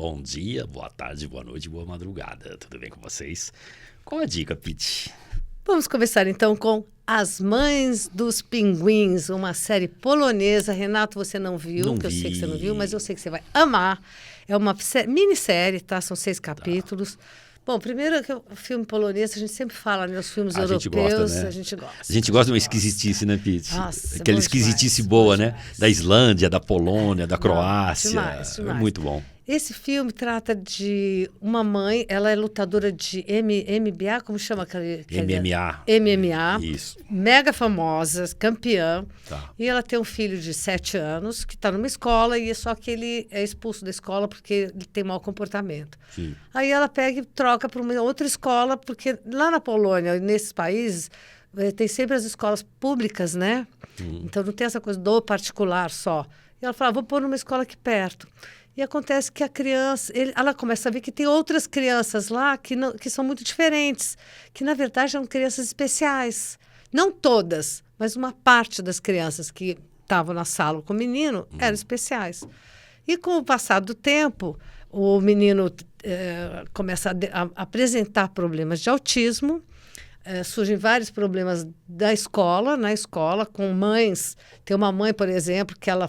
Bom dia, boa tarde, boa noite, boa madrugada. Tudo bem com vocês? Qual a dica, Pete? Vamos começar então com As Mães dos Pinguins, uma série polonesa. Renato, você não viu, Não porque eu sei que você não vi. viu, mas eu sei que você vai amar. É uma minissérie, tá? São 6 capítulos. Bom, primeiro que o filme polonês, a gente sempre fala, né? Os filmes A gente europeus, gosta, né? a gente gosta. A gente gosta de uma esquisitice, né, Pete? Nossa, Aquela bom esquisitice demais, boa, bom né? demais. Da Islândia, da Polônia, da Croácia. demais. É muito bom. Esse filme trata de uma mãe, ela é lutadora de MMA, como chama aquele? MMA. MMA. Isso. Mega famosa, campeã. Tá. E ela tem um filho de 7 anos que está numa escola, e só que ele é expulso da escola porque ele tem mau comportamento. Sim. Aí ela pega e troca para uma outra escola, porque lá na Polônia, nesses países, tem sempre as escolas públicas, né? Então não tem essa coisa do particular só. E ela fala, vou pôr numa escola aqui perto. E acontece que a criança, ela começa a ver que tem outras crianças lá que são muito diferentes, que na verdade eram crianças especiais. Não todas, mas uma parte das crianças que estavam na sala com o menino eram especiais. E com o passar do tempo, o menino começa a apresentar problemas de autismo. Surgem vários problemas na escola, com mães. Tem uma mãe, por exemplo, que ela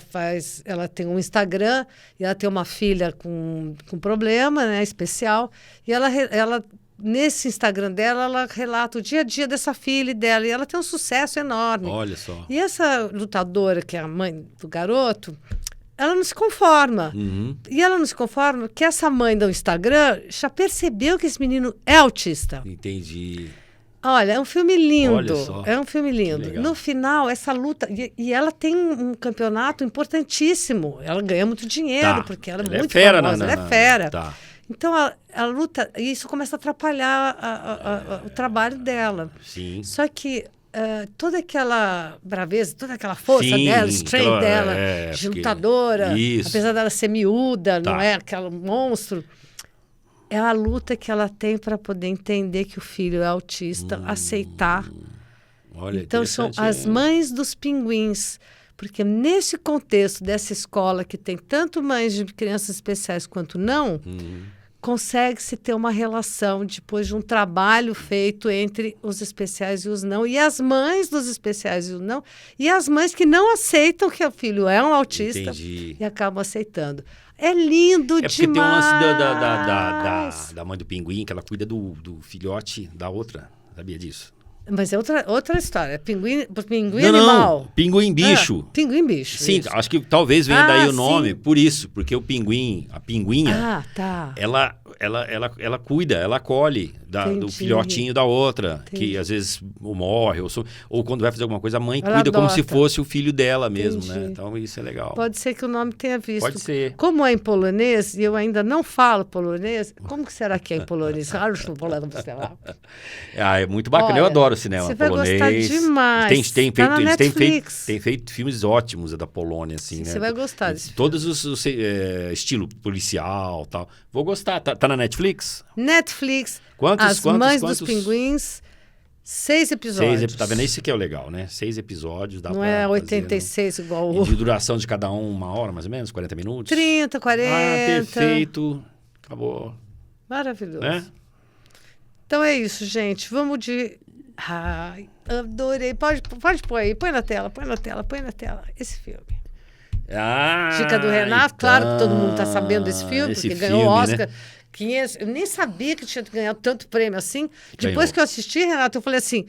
tem um Instagram e ela tem uma filha com problema, né, especial. E ela, nesse Instagram dela, ela relata o dia a dia dessa filha e dela. E ela tem um sucesso enorme. Olha só. E essa lutadora, que é a mãe do garoto, ela não se conforma. E ela não se conforma que essa mãe do Instagram já percebeu que esse menino é autista. Entendi. Olha, é um filme lindo. Olha só. É um filme lindo. legal. No final, essa luta... E ela tem um campeonato importantíssimo. Ela ganha muito dinheiro, Tá. porque ela é Ela é muito fera, famosa. Ela é fera. Tá. Então, a luta... E isso começa a atrapalhar o trabalho dela. Sim. Só que toda aquela braveza, toda aquela força Sim, dela, strength claro, dela, porque- de lutadora, Isso. apesar dela ser miúda, Tá. não é aquele monstro... É a luta que ela tem para poder entender que o filho é autista, aceitar. Olha, Então, são interessante, as hein? mães dos pinguins. Porque nesse contexto dessa escola, que tem tanto mães de crianças especiais quanto não, consegue-se ter uma relação depois de um trabalho feito entre os especiais e os não. E as mães dos especiais e os não. E as mães que não aceitam que o filho é um autista. Entendi. E acabam aceitando. É lindo É porque demais. tem um lance da mãe do pinguim, que ela cuida do filhote da outra. Sabia disso? Mas é outra história. Pinguim Não, animal. pinguim bicho. Pinguim bicho. Sim, isso. acho que talvez venha daí o nome, sim. por isso, porque o pinguim, a pinguinha, Ah, tá. ela cuida, ela acolhe do Entendi. filhotinho da outra, Entendi. que às vezes ou morre, ou quando vai fazer alguma coisa, a mãe Ela cuida como se adota. fosse o filho dela mesmo, né? Entendi. Então isso é legal. Pode ser que o nome tenha visto. Pode ser. Como é em polonês, e eu ainda não falo polonês, como que será que é em polonês? Ah, é muito bacana, eu Olha, adoro cinema você vai polonês. gostar demais. Tem Tá na eles Netflix. têm feito filmes ótimos da Polônia, assim, né? Você vai gostar desse Todos os estilo policial, tal. Vou gostar. Tá na Netflix? Netflix, Quantos? As Mães dos Pinguins, 6 episódios. Tá vendo? Esse que é o legal, né? 6 episódios. Dá Não pra é fazer, 86 igual E o... de duração de cada um, 1 hora, mais ou menos? 40 minutos? 30, 40. Ah, perfeito. Acabou. Maravilhoso. Né? Então é isso, gente. Vamos de... Ai, adorei. Pode pôr aí. Põe na tela. Esse filme. Ah, Dica do Renato. Claro que todo mundo está sabendo desse filme, esse porque ganhou o Oscar. Né? 500, eu nem sabia que tinha ganhado tanto prêmio assim. Depois que eu assisti, Renato, eu falei assim...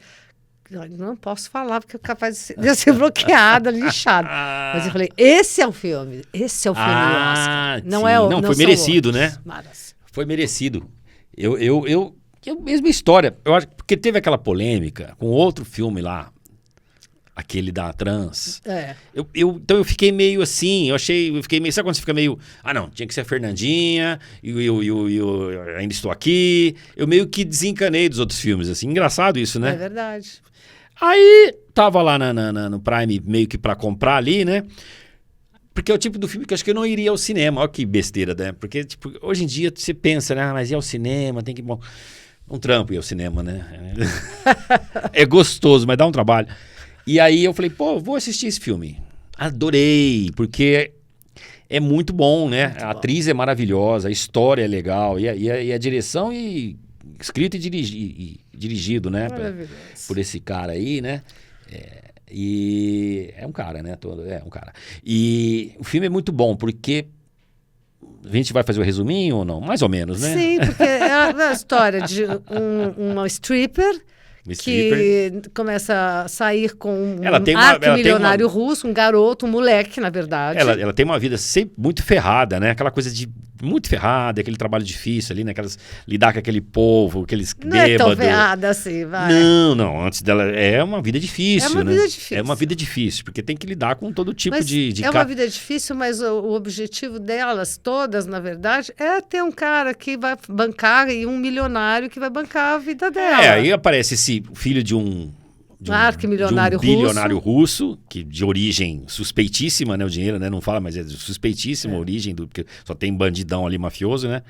Não posso falar, porque é capaz de eu ser bloqueada, lixada. Mas eu falei, esse é o filme. Esse é o filme do Oscar. Não, foi merecido, né? Maras. Foi merecido. Eu mesma história. Eu acho porque teve aquela polêmica com outro filme lá, aquele da trans. É. Então eu fiquei meio assim, fiquei meio, sabe quando você fica meio, não, tinha que ser a Fernandinha, e eu ainda estou aqui. Eu meio que desencanei dos outros filmes, assim, engraçado isso, né? É verdade. Aí tava lá no Prime meio que pra comprar ali, né? Porque é o tipo do filme que eu acho que eu não iria ao cinema. Olha que besteira, né? Porque tipo, hoje em dia você pensa, né? Mas ir ao cinema, tem que... Bom, um trampo ir ao cinema, né? É gostoso, mas dá um trabalho. E aí eu falei, vou assistir esse filme. Adorei, porque é muito bom, né? Muito a bom. atriz é maravilhosa, a história é legal, e a direção e escrito e dirigido, né? Maravilhoso. Por esse cara aí, né? E é um cara, né? É um cara. E o filme é muito bom, porque a gente vai fazer o resuminho ou não? Mais ou menos, né? Sim, porque é a história de uma stripper que começa a sair com um arquimilionário russo, um garoto, um moleque, na verdade. Ela tem uma vida sempre muito ferrada, né? Aquela coisa de muito ferrada, aquele trabalho difícil ali, né? Lidar com aquele povo, aqueles bêbados. Não é tão ferrada assim, vai. Não. Antes dela é uma vida difícil, né? Vida difícil. É uma vida difícil, porque tem que lidar com todo tipo de... É uma vida difícil, mas o objetivo delas todas, na verdade, é ter um cara que vai bancar e um milionário que vai bancar a vida dela. Aí aparece esse filho de um arquimilionário bilionário russo, que de origem suspeitíssima, né? O dinheiro, né? Não fala, mas é de suspeitíssima origem, porque só tem bandidão ali, mafioso, né?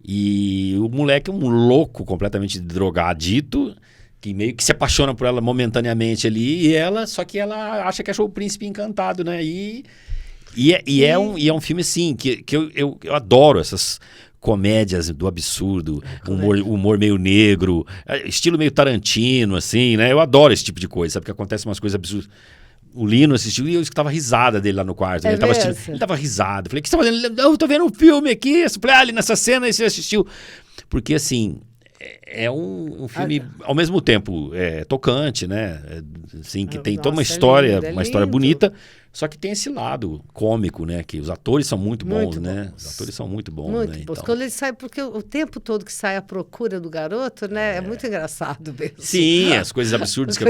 E o moleque é um louco, completamente drogadito, que meio que se apaixona por ela momentaneamente ali, só que ela acha que achou o príncipe encantado, né? É um filme, assim, que eu adoro essas comédias do absurdo, humor meio negro, estilo meio Tarantino, assim, né? Eu adoro esse tipo de coisa, sabe? Porque acontece umas coisas absurdas. O Lino assistiu e eu escutava risada dele lá no quarto. Ele tava risado. Falei, o que você tá fazendo? Eu tô vendo um filme aqui. Eu falei, ali nessa cena aí você assistiu. Porque, assim, é um filme, ao mesmo tempo, tocante, né? Assim, que tem toda uma história, uma história bonita. Só que tem esse lado cômico, né? Que os atores são muito bons, né? Os atores são muito bons, muito né? Bons. Então... Quando ele sai, porque o tempo todo que sai à procura do garoto, né? É muito engraçado mesmo. Sim, as coisas absurdas que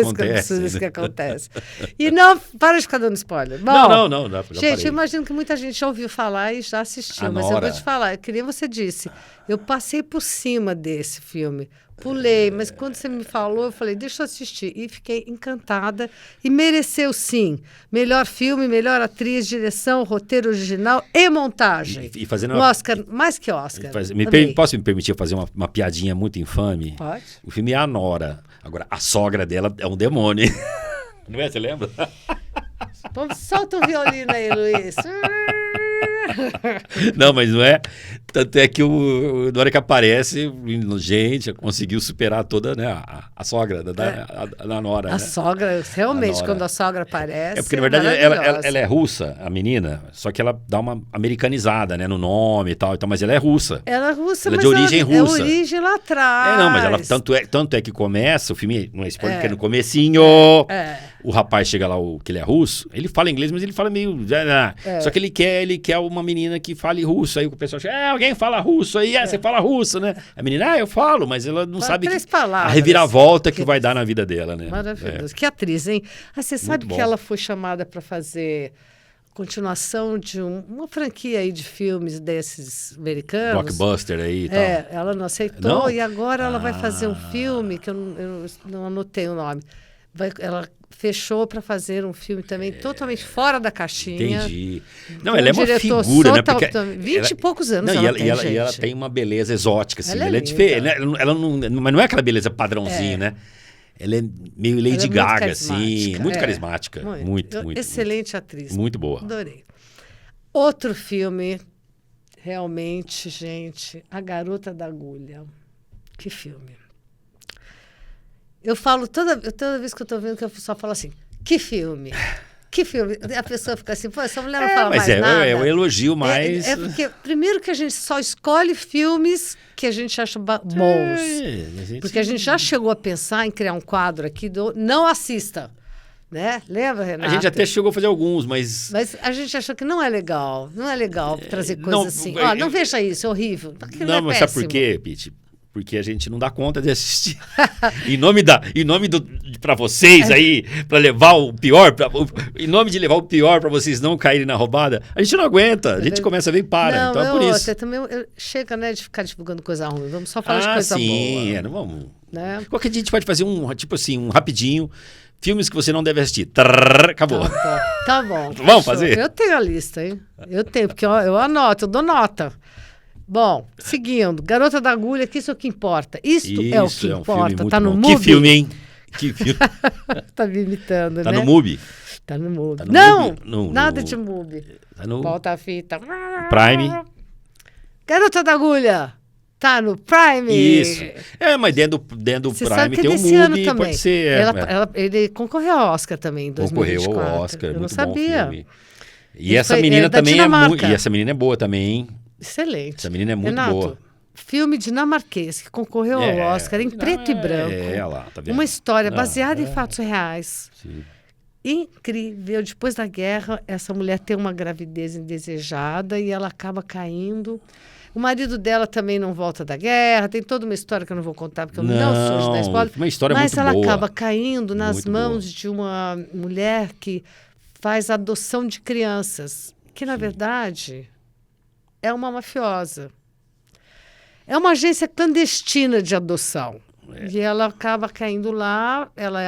acontecem. E não, para de ficar dando spoiler. Bom, não. Gente, eu imagino que muita gente já ouviu falar e já assistiu, mas eu vou te falar, que nem você disse, eu passei por cima desse filme. Pulei, mas quando você me falou, eu falei, deixa eu assistir. E fiquei encantada. E mereceu, sim, melhor filme, melhor atriz, direção, roteiro original e montagem. E fazendo Oscar, mais que Oscar. Posso me permitir fazer uma piadinha muito infame? Pode. O filme é a Nora. Agora, a sogra dela é um demônio. Não é? Você lembra? Solta o violino aí, Luiz. Não, mas não é. Tanto é que na hora que aparece, gente, conseguiu superar toda, né, a sogra da Nora. A sogra, realmente, quando a sogra aparece. Porque, na verdade, ela é russa, a menina, só que ela dá uma americanizada, né, no nome e tal, mas ela é russa. Ela é russa, ela é de origem russa. É origem lá atrás. Não, mas ela tanto é que começa, o filme, não é spoiler, porque é no comecinho. O rapaz chega lá, que ele é russo, ele fala inglês, mas ele fala meio... Só que ele quer uma menina que fale russo. Aí o pessoal chega, alguém fala russo aí, você fala russo, né? A menina, eu falo, mas ela não sabe a reviravolta que vai dar na vida dela, né? Maravilhoso. Que atriz, hein? Você sabe que ela foi chamada para fazer continuação de uma franquia aí de filmes desses americanos. Blockbuster aí e tal. Ela não aceitou e agora ela vai fazer um filme que eu não anotei o nome. Ela fechou para fazer um filme também totalmente fora da caixinha. Entendi. Não, ela é uma figura, né? Porque 20 e poucos anos e ela tem uma beleza exótica, assim. Ela é diferente. Mas não é aquela beleza padrãozinho, né? Ela é meio Lady Gaga, assim. Muito carismática. Muito. Excelente atriz. Muito boa. Adorei. Outro filme, realmente, gente, A Garota da Agulha. Que filme. Eu falo, toda vez que eu tô vendo, que eu só falo assim, que filme? Que filme? A pessoa fica assim, pô, essa mulher não fala mais nada. É um elogio mais... porque, primeiro que a gente só escolhe filmes que a gente acha bons. Porque a gente já chegou a pensar em criar um quadro aqui do Não Assista. Né? Lembra, Renato? A gente até chegou a fazer alguns, mas a gente achou que não é legal. Não é legal trazer coisas assim. Não veja isso, é horrível. Não, mas sabe por quê, Pete? Porque a gente não dá conta de assistir. Em nome para vocês aí, para levar o pior, em nome de levar o pior para vocês não caírem na roubada, a gente não aguenta. A gente começa a ver e para. Então é por isso. Também chega, né, de ficar divulgando coisa ruim. Vamos só falar de coisa boa. Não vamos. Né? Qualquer dia a gente pode fazer um rapidinho. Filmes que você não deve assistir. Acabou. Tá bom. Vamos fazer? Eu tenho a lista, hein? Eu tenho, porque eu anoto, eu dou nota. Bom, seguindo. Garota da Agulha, que isso é o que importa. Isto é o que importa. Tá no Mubi. Que filme, hein? Que filme? Tá me imitando, Tá né? no MUBI? Tá no MUBI. Tá no Não! MUBI? No- Nada no- de MUBI. Tá no Volta a fita. Prime? Garota da Agulha. Tá no Prime. Isso. Mas dentro do Você Prime sabe que tem o desse ano MUBI, também. pode ser. Ele concorreu ao Oscar também em Concorreu 2024. ao Oscar, Eu não muito bom sabia. filme. E Ele essa foi- menina da também Dinamarca. E essa menina é boa também, hein? Excelente. Essa menina é muito Renato, boa. filme dinamarquês que concorreu ao Oscar em preto e branco. É, lá, tá vendo? Uma história Não, baseada em fatos reais. Sim. Incrível. Depois da guerra, essa mulher tem uma gravidez indesejada e ela acaba caindo. O marido dela também não volta da guerra. Tem toda uma história que eu não vou contar, porque eu não sou de dar spoiler. Uma história Mas muito ela boa. acaba caindo nas Muito mãos boa. de uma mulher que faz adoção de crianças, que, na verdade, é uma mafiosa. É uma agência clandestina de adoção. E ela acaba caindo lá, ela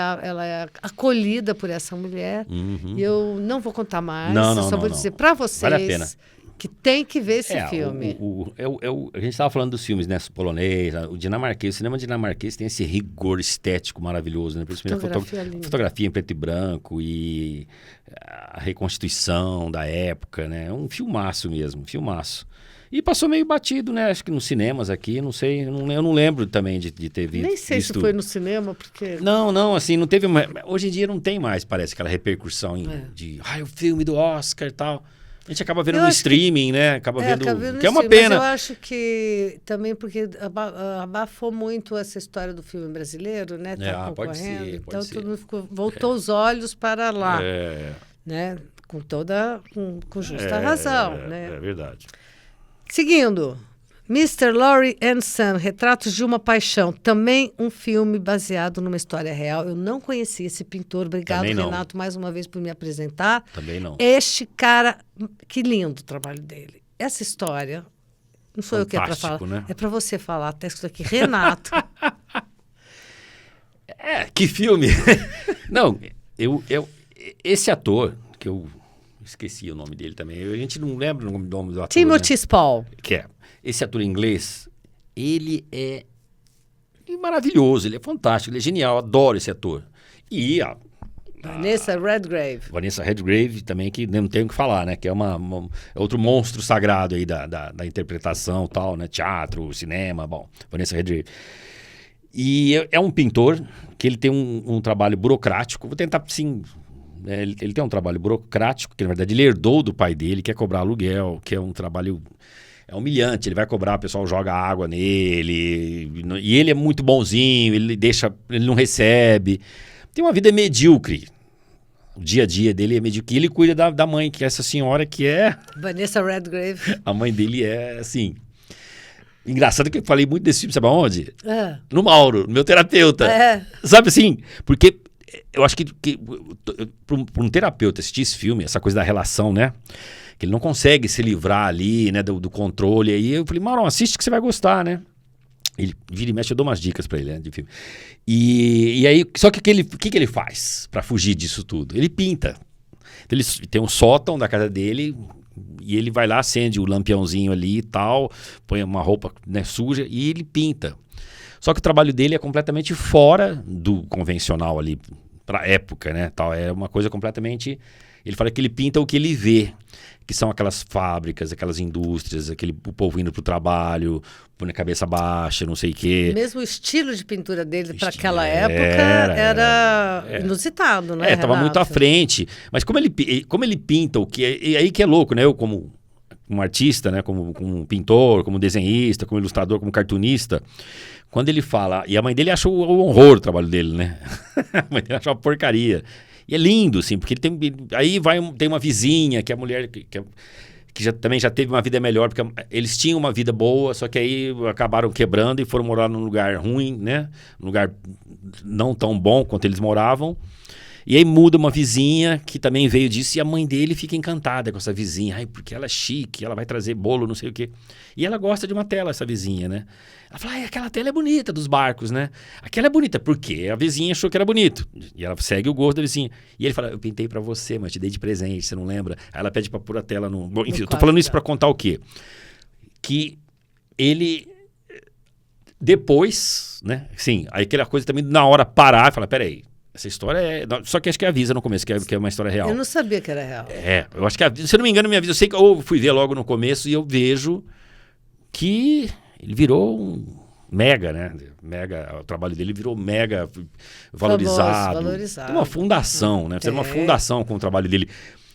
é acolhida por essa mulher. Uhum. E eu não vou contar mais, Não, eu não, só não, vou não. dizer para vocês Vale a pena. que tem que ver esse filme. A gente estava falando dos filmes, né? Polonês, o dinamarquês, o cinema dinamarquês tem esse rigor estético maravilhoso, né? Principalmente Fotografia linda. fotografia em preto e branco e a reconstituição da época, né? É um filmaço mesmo, um filmaço. E passou meio batido, né? Acho que nos cinemas aqui, não sei, eu não lembro também de ter visto. Nem sei se foi no cinema, porque... Não, assim, não teve... Hoje em dia não tem mais, parece, aquela repercussão de... o filme do Oscar e tal. A gente acaba vendo Eu no acho que- streaming, né? Acaba vendo... acabei Que é uma nesse filme, pena. Mas eu acho que também porque abafou muito essa história do filme brasileiro, né? Tá pode ser, concorrendo. pode Então ser. todo mundo voltou os olhos para lá, É, né? Com justa razão, né? É verdade. Seguindo, Mr. Laurie and Son, Retratos de uma Paixão, também um filme baseado numa história real. Eu não conhecia esse pintor. Obrigado, Também não. Renato, mais uma vez por me apresentar. Também não. Este cara, que lindo o trabalho dele. Essa história, não sou eu que é para falar, Fantástico, né? é para você falar. Tá escrito aqui, Renato. Que filme! Não, esse ator, que eu esqueci o nome dele também, a gente não lembra o nome do ator, Timothy Spall. né? Que é, esse ator inglês, ele é maravilhoso, ele é fantástico, ele é genial, adoro esse ator. E a Vanessa Redgrave. Vanessa Redgrave também, que não tem o que falar, né? Que é é outro monstro sagrado aí da interpretação e tal, né? Teatro, cinema, bom, Vanessa Redgrave. E é um pintor que ele tem um trabalho burocrático, vou tentar, sim, ele tem um trabalho burocrático, que na verdade ele herdou do pai dele, que é cobrar aluguel, que é um trabalho... É humilhante, ele vai cobrar, o pessoal joga água nele, e ele é muito bonzinho, ele não recebe. Tem uma vida medíocre. O dia a dia dele é medíocre. E ele cuida da mãe, que é essa senhora que é... Vanessa Redgrave. A mãe dele é, assim... Engraçado que eu falei muito desse filme, sabe aonde? É. No Mauro, no meu terapeuta. É. Sabe assim? Porque eu acho que para um terapeuta assistir esse filme, essa coisa da relação, né? Que ele não consegue se livrar ali, né? Do controle. Aí eu falei, Mauro, assiste que você vai gostar, né? Ele vira e mexe, eu dou umas dicas pra ele, né? De filme. E aí, só que o que ele faz pra fugir disso tudo? Ele pinta. Então, ele tem um sótão da casa dele... E ele vai lá, acende o lampiãozinho ali e tal, põe uma roupa, né, suja e ele pinta. Só que o trabalho dele é completamente fora do convencional ali, pra época, né? Tal. É uma coisa completamente... Ele fala que ele pinta o que ele vê, que são aquelas fábricas, aquelas indústrias, o povo indo pro trabalho, põe a cabeça baixa, não sei o quê. Mesmo o estilo de pintura dele para Estilo- aquela época era inusitado, né, Tava muito à Renato? frente. Mas como ele pinta o que... E aí que é louco, né? Eu como artista, né? Como pintor, como desenhista, como ilustrador, como cartunista... Quando ele fala... E a mãe dele achou o horror o trabalho dele, né? A mãe dele achou uma porcaria. E é lindo, assim, porque ele tem... Aí tem uma vizinha, que é a mulher... Que também já teve uma vida melhor, porque eles tinham uma vida boa, só que aí acabaram quebrando e foram morar num lugar ruim, né? Um lugar não tão bom quanto eles moravam. E aí muda uma vizinha que também veio disso e a mãe dele fica encantada com essa vizinha. Ai, porque ela é chique, ela vai trazer bolo, não sei o quê. E ela gosta de uma tela, essa vizinha, né? Ela fala, ai, aquela tela é bonita dos barcos, né? Aquela é bonita, por quê? A vizinha achou que era bonito. E ela segue o gosto da vizinha. E ele fala, eu pintei pra você, mas te dei de presente, você não lembra? Aí ela pede pra pôr a tela no... Bom, enfim, eu tô falando isso pra contar o quê? Que ele depois, né? Sim, aí aquela coisa também na hora parar e falar, peraí, essa história é... Só que acho que avisa no começo que é uma história real. Eu não sabia que era real. Eu acho que avisa, se eu não me engano, me avisa. Eu sei que eu fui ver logo no começo e eu vejo que ele virou um mega, né? Mega, o trabalho dele virou mega valorizado. Valorizado. Tem uma fundação, né? Fizeram uma fundação com o trabalho dele.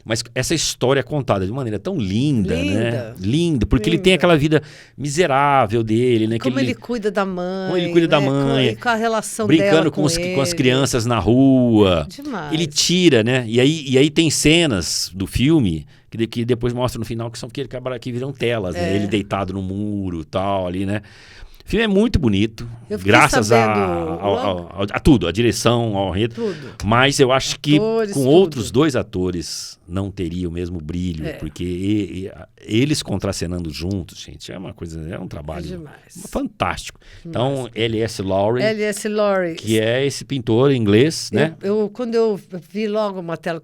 Mas essa história é contada de maneira tão linda, né? Linda, porque ele tem aquela vida miserável dele, né? Como ele cuida da mãe. Como ele cuida da mãe. Com a relação brincando dela com as crianças na rua. Demais. Ele tira, né? E aí tem cenas do filme que depois mostra no final que viram telas, né? Ele deitado no muro, tal, ali, né? O filme é muito bonito, graças a tudo, a direção, ao enredo. Tudo. Mas eu acho que Atores, com outros 2 atores não teria o mesmo brilho, porque eles contracenando juntos, gente, é uma coisa, é um trabalho fantástico. Então, L.S. Lowry, que é esse pintor inglês, né? Quando eu vi logo uma tela,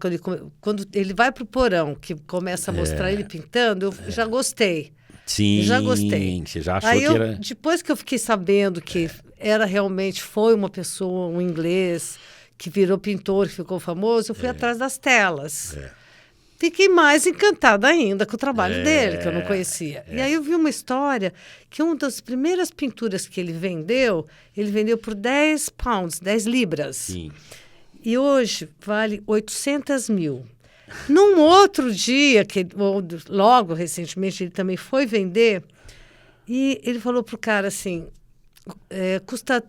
quando ele vai pro porão, que começa a mostrar ele pintando, eu já gostei. Sim, já gostei. Você já achou que era... Depois que eu fiquei sabendo que foi uma pessoa, um inglês, que virou pintor, que ficou famoso, eu fui atrás das telas. Fiquei mais encantada ainda com o trabalho dele, que eu não conhecia. E aí eu vi uma história que uma das primeiras pinturas que ele vendeu por 10 pounds, 10 libras. Sim. E hoje vale 800 mil. Num outro dia, logo recentemente, ele também foi vender, e ele falou pro cara assim, custa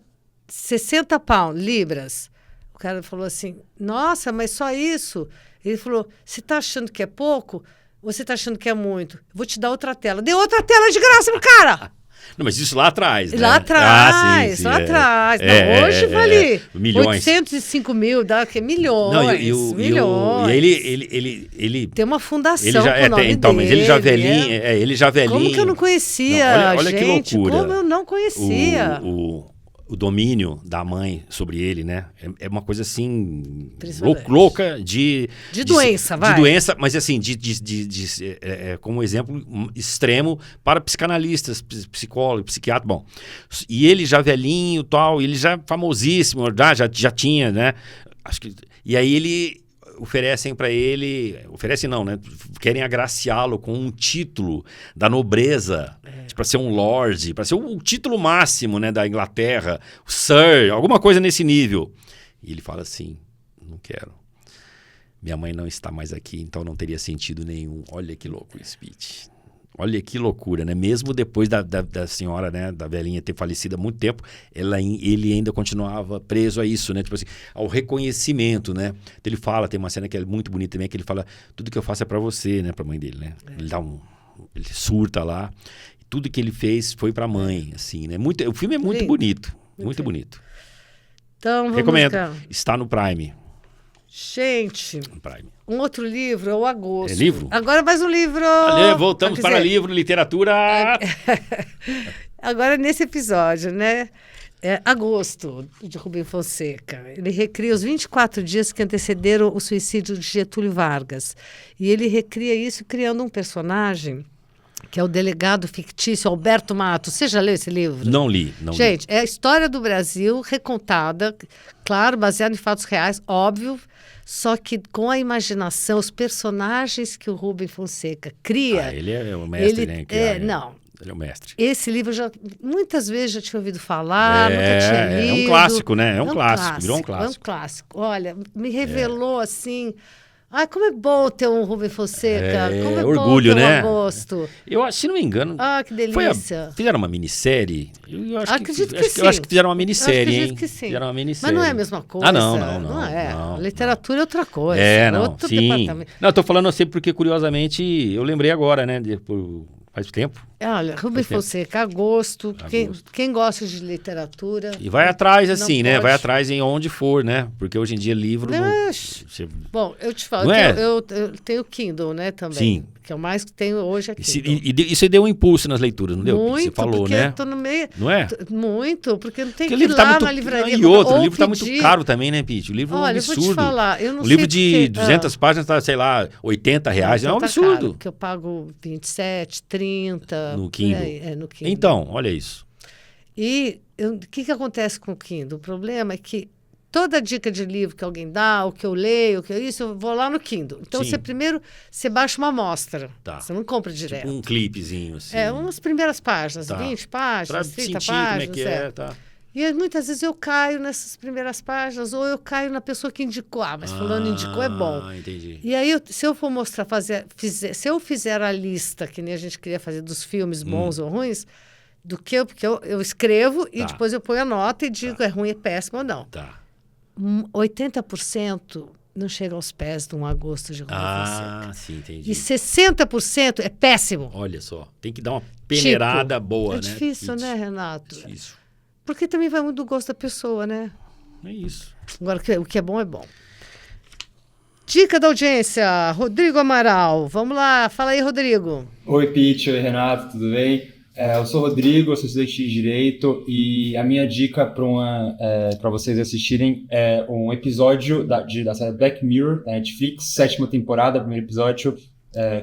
60 pounds, libras. O cara falou assim, nossa, mas só isso? Ele falou, você está achando que é pouco? Ou você está achando que é muito? Vou te dar outra tela. Deu outra tela de graça pro cara! Não, mas isso lá atrás, né? Lá atrás, sim, atrás. Hoje vale milhões. 805 mil, dá que milhões. Milhões. E ele tem uma fundação ele já, com o nome então, dele. Mas ele já velhinho, ele já velhinho. Como que eu não conhecia, olha gente? Que loucura. Como eu não conhecia. O domínio da mãe sobre ele, né? É uma coisa assim louca de doença, vai. De doença, mas assim, como exemplo extremo para psicanalistas, psicólogos, psiquiatras. Bom, e ele já velhinho, tal, ele já famosíssimo, já tinha, né? Acho que, e aí ele oferecem para ele, oferecem não, né? Querem agraciá-lo com um título da nobreza, para ser um lord, para ser o título máximo, né, da Inglaterra, o Sir, alguma coisa nesse nível. E ele fala assim, não quero. Minha mãe não está mais aqui, então não teria sentido nenhum. Olha que louco esse speech. Olha que loucura, né? Mesmo depois da senhora, né, da velhinha ter falecido há muito tempo, ele ainda continuava preso a isso, né? Tipo assim, ao reconhecimento, né? Então ele fala, tem uma cena que é muito bonita também, que ele fala, tudo que eu faço é pra você, né? Pra mãe dele, né? Ele surta lá. Tudo que ele fez foi pra mãe, assim, né? O filme é muito bonito, muito bonito. Então, vamos recomendo. Está no Prime. Gente, Prime. Um outro livro é o Agosto. É livro? Agora mais um livro. Voltamos para livro, literatura. Agora nesse episódio, né? Agosto, de Rubem Fonseca. Ele recria os 24 dias que antecederam o suicídio de Getúlio Vargas. E ele recria isso criando um personagem que é o delegado fictício Alberto Matos. Você já leu esse livro? Não li. Gente, é a história do Brasil recontada, claro, baseada em fatos reais, óbvio, só que com a imaginação, os personagens que o Rubem Fonseca cria... ele é o mestre, né? Não. Ele é o mestre. Esse livro muitas vezes já tinha ouvido falar, nunca tinha lido. É um clássico, né? É um clássico, virou um clássico. É um clássico. Olha, me revelou assim... Ai, como é bom ter um Rubem Fonseca. Como é orgulho, bom ter né? Um Agosto. Se não me engano... Ah, que delícia. Fizeram uma minissérie? Acredito que sim. Eu acho que fizeram uma minissérie, acredito que sim. Fizeram uma minissérie. Mas não é a mesma coisa. Não é. Não, literatura é outra coisa. Outro departamento. Não, eu tô falando assim porque, curiosamente, eu lembrei agora, né? Faz tempo. Olha, Rubem Fonseca, Agosto. Quem gosta de literatura... E vai atrás, assim, né? Vai atrás em onde for, né? Porque hoje em dia livro... Bom, eu te falo, eu tenho Kindle, né, também. Sim. Que é o mais que tenho hoje aqui. E você deu um impulso nas leituras, não deu? Muito, você falou, porque né? eu tô no meio... Não é? Muito, porque não tem porque que ir lá na livraria. E outro, o livro está muito caro também, né, Pete? O livro é um absurdo. Eu vou te falar, eu não sei o livro de 200 páginas está, sei lá, R$80. É um absurdo. Caro, porque eu pago 27, 30... No Kindle. No Kindle. Então, olha isso. E o que acontece com o Kindle? O problema é que toda dica de livro que alguém dá, o que eu leio, eu vou lá no Kindle. Então, Sim. você baixa uma amostra. Tá. Você não compra direto. Tipo um clipezinho, assim. Umas primeiras páginas, Tá. 20 Pra páginas, 30 sentir páginas. como é que é, tá. E muitas vezes eu caio nessas primeiras páginas, ou eu caio na pessoa que indicou. Mas fulano indicou, é bom. Entendi. E aí, se eu for mostrar, se eu fizer a lista, que nem a gente queria fazer, dos filmes bons ou ruins, porque eu escrevo e depois eu ponho a nota e digo é ruim, é péssimo ou não. Tá. 80% não chega aos pés de um agosto de Fonseca. Sim, entendi. E 60% é péssimo. Olha só, tem que dar uma peneirada boa, né? É difícil, né, Renato? Difícil. Porque também vai muito do gosto da pessoa, né? É isso. Agora, o que é bom, é bom. Dica da audiência, Rodrigo Amaral. Vamos lá, fala aí, Rodrigo. Oi, Pete, oi, Renato, tudo bem? Eu sou o Rodrigo, eu sou estudante de Direito e a minha dica para vocês assistirem é um episódio da série Black Mirror, da Netflix, 7ª temporada, primeiro episódio,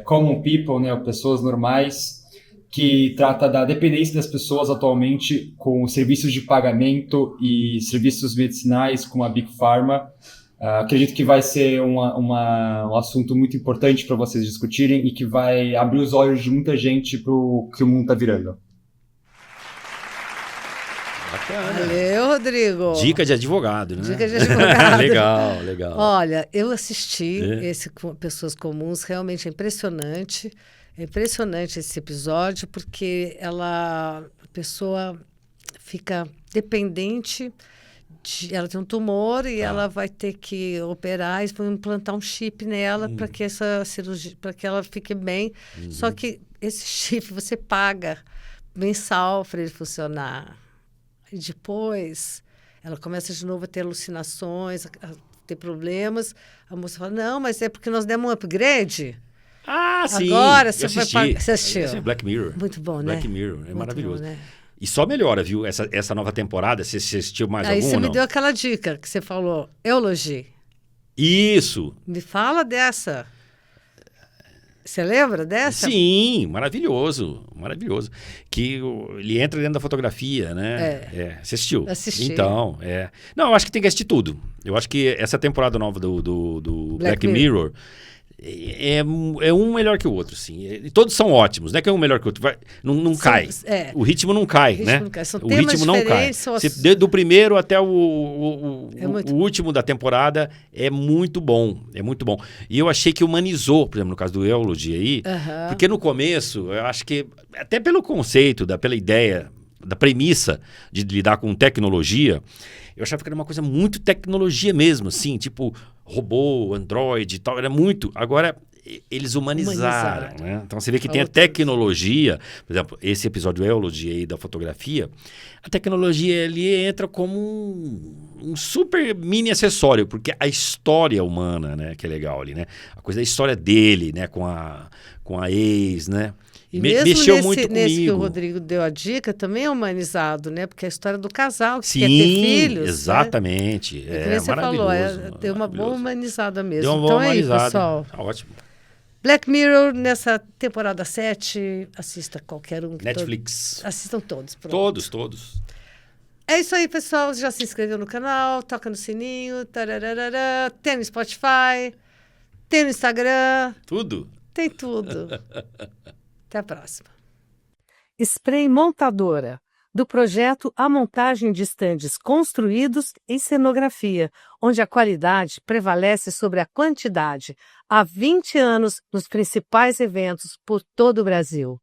Common People, né, Pessoas Normais, que trata da dependência das pessoas atualmente com serviços de pagamento e serviços medicinais com a Big Pharma. Acredito que vai ser um assunto muito importante para vocês discutirem e que vai abrir os olhos de muita gente para o que o mundo está virando. Bacana. Valeu, Rodrigo. Dica de advogado, né? Dica de advogado. Legal, legal. Olha, eu assisti esse Pessoas Comuns, realmente é impressionante. É impressionante esse episódio, porque a pessoa fica dependente. Ela tem um tumor e ela vai ter que operar e vão implantar um chip nela para que essa cirurgia, para que ela fique bem. Só que esse chip você paga mensal para ele funcionar. E depois ela começa de novo a ter alucinações, a ter problemas. A moça fala: não, mas é porque nós demos um upgrade. Sim. Agora você vai pagar. Você assistiu? Black Mirror. Muito bom, né? Black Mirror, é Muito maravilhoso. bom, né? E só melhora, viu? Essa nova temporada, você assistiu mais Aí alguma você ou me não? deu aquela dica que você falou, Eulogie. Isso! Me fala dessa. Você lembra dessa? Sim, maravilhoso, maravilhoso. Que ele entra dentro da fotografia, né? Você assistiu? Assisti. Então, Não, eu acho que tem que assistir tudo. Eu acho que essa temporada nova do Black Mirror é um melhor que o outro, sim. E todos são ótimos, não é que é um melhor que o outro. Não cai. É. O ritmo não cai, né? Não cai. São O temas ritmo não cai. diferentes, são as- Do primeiro até o muito- último da temporada é muito bom. É muito bom. E eu achei que humanizou, por exemplo, no caso do Eulogie aí, porque no começo, eu acho que, até pelo conceito, pela ideia, da premissa de lidar com tecnologia, eu achava que era uma coisa muito tecnologia mesmo, assim, tipo robô, Android e tal, era muito. Agora, eles humanizaram, né? Então você vê que tem a tecnologia, por exemplo, esse episódio Eulogie aí da fotografia, a tecnologia ali entra como um super mini acessório, porque a história humana, né, que é legal ali, né? A coisa da história dele, né, com a ex, né? E mesmo mexeu muito nesse que o comigo. Rodrigo deu a dica, também é humanizado, né? Porque é a história do casal que Sim, quer ter filhos. exatamente. Né? É Você falou, maravilhoso. deu uma boa humanizada mesmo. Deu uma Então boa é humanizada. aí, pessoal. Tá ótimo. Black Mirror, nessa temporada 7, assista qualquer um. Netflix. Assistam todos. Pronto. Todos. É isso aí, pessoal. Já se inscreveu no canal, toca no sininho, tarararara, tem no Spotify, tem no Instagram, Tudo. tem tudo. Até a próxima. Spray Montadora. Do projeto à montagem de estandes construídos em cenografia, onde a qualidade prevalece sobre a quantidade. Há 20 anos nos principais eventos por todo o Brasil.